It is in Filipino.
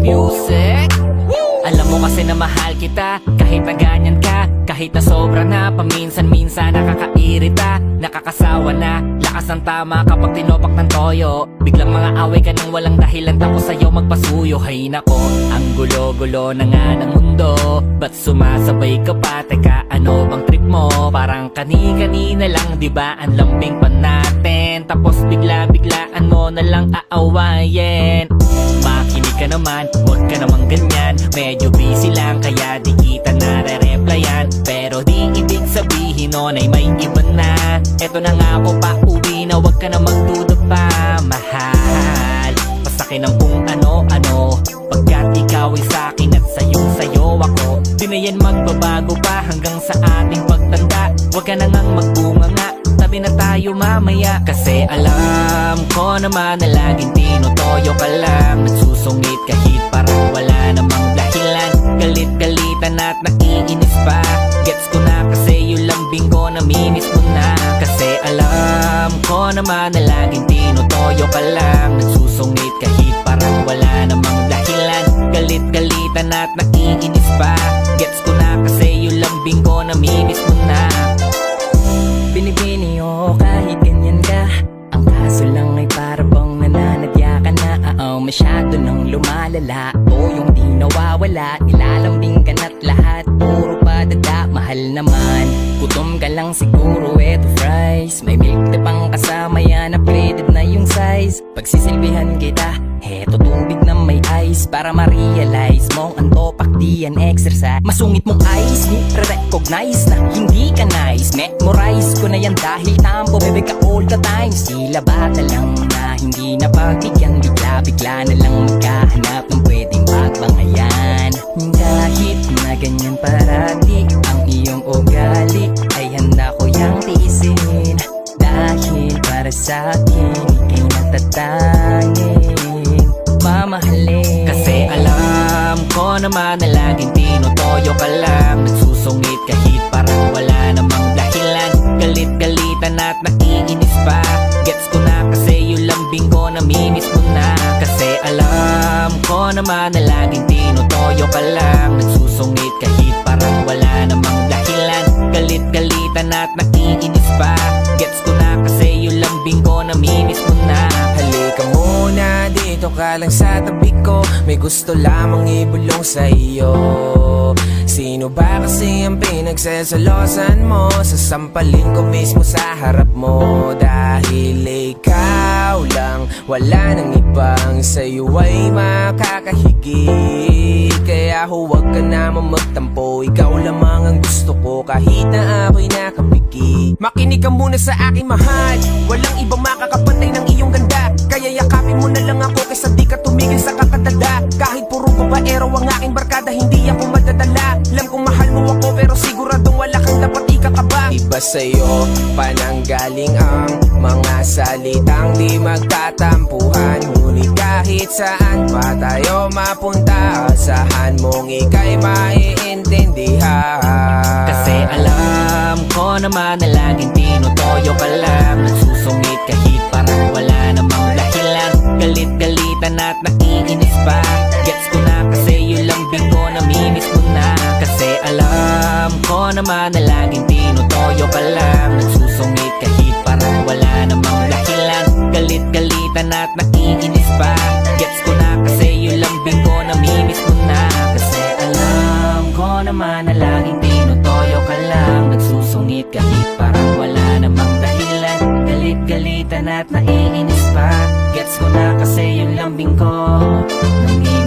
music. Alam mo kasi na mahal kita, kahit na ganyan ka, kahit na sobra na, paminsan-minsan nakakairita, nakakasawa na. Lakas ng tama kapag tinopak ng toyo, biglang mga away ka nang walang dahilan, tapos sa'yo magpasuyo. Hay nako, ang gulo-gulo na nga ng mundo, ba't sumasabay ka pa? Teka, ano bang trip mo? Parang kani-kanina lang, diba ang lambing pa natin, tapos bigla-biglaan mo na lang aawayin. Makinig ka naman, huwag ka namang ganyan, medyo busy lang kaya di kita nare-replyan. Pero di ibig sabihin nun ay may iba na. Eto na nga ako pa uwi na, huwag ka na magduda pa, mahal. Pasakin ang kung ano-ano, pagkat ikaw ay sa'kin at sa'yo ako. Di na yan magbabago pa hanggang sa ating pagtanda. Huwag ka na ngang magbunga nga, tabi na tayo mamaya. Kasi alam ko naman na laging tinutoyo ka lang, nagsusungit kahit parang wala namang dahilan. Galit-galitan at naiinis pa, gets ko na kasi yung lambing ko namimiss mo na. Kasi alam ko naman na laging tinutoyo ka lang, nagsusungit kahit parang wala namang dahilan. Galit-galitan at naiinis pa, gets ko na kasi yung lambing ko namimiss mo na. Binibini o kahit ganyan ka, ang kaso lang ay para bang nananadya ka na. Masyado nang lumalala, o yung di nawawala, nilalambing ka na't lahat puro padada. Mahal naman, gutom ka lang siguro, eto fries, may milk tea pang kasama yan, upgraded na yung size. Pagsisilbihan kita, eto tubig na may ice, para ma-realize mong ang topak di yan exercise. Masungit mong eyes, ni-recognize na hindi ka nice. Memorize ko na yan dahil tampo, bebe ka all the time. Sila bata lang na hindi napagbigyan, bigla-bigla na lang magkahanap ng pwedeng magbangayan. Kahit na ganyan parati ang iyong ugali, ay handa ko yang tiisin, dahil para sa akin ika'y natatanging mamahalin. Kasi alam ko naman na laging tinutoyo ka lang, nagsusungit kahit parang wala namang dahilan. Galit-galitan at naiinis pa, gets ko na kasi yung lambing ko namimiss mo na. Kasi alam ko naman na laging tinutoyo ka lang, nagsusungit kahit parang wala namang dahilan. Galit-galitan at naiinis pa, gets ko na kasi yung lambing ko namimiss mo na. Halika muna, dito ka lang sa tabi ko, may gusto lamang ibulong sa iyo. Sino ba kasi ang pinagsasalosan mo? Sasampalin ko mismo sa harap mo, dahil ikaw lang, wala nang ibang sa'yo ay makakahigit. Kaya huwag ka naman magtampo, ikaw lamang ang gusto ko kahit na ako'y nakapiki. Makinig ka muna sa aking mahal, walang ibang makakapantay ng iyong ganda. Kaya yakapin mo na lang ako kaysa di ka tumigil sa kakatanda. Kahit puro babaero ang aking barkada, hindi ako madadala. Alam kong mahal mo ako pero siguradong wala kang dapat ikakaba. Iba sa'yo pananggaling ang mga salitang di magtatampuhan. Ngunit kahit saan pa tayo mapunta, asahan mong ika'y maiintindihan. Kasi alam ko naman na laging tinutoyo ka lang, nagsusungit kahit parang wala namang dahilan. Galit-galitan at naiinis pa, gets ko na kasi yung lambing ko namimiss mo na. Kasi alam ko naman na laging tinutoyo ka lang, nagsusungit kahit parang wala namang dahilan. Galit-galitan at naiinis pa, gets ko na kasi yung lambing ko namimiss mo na. Kasi alam ko naman na laging tinutoyo ka lang, nagsusungit kahit parang wala namang dahilan. Galit-galitan at naiinis pa, gets ko na kasi yung lambing ko namimiss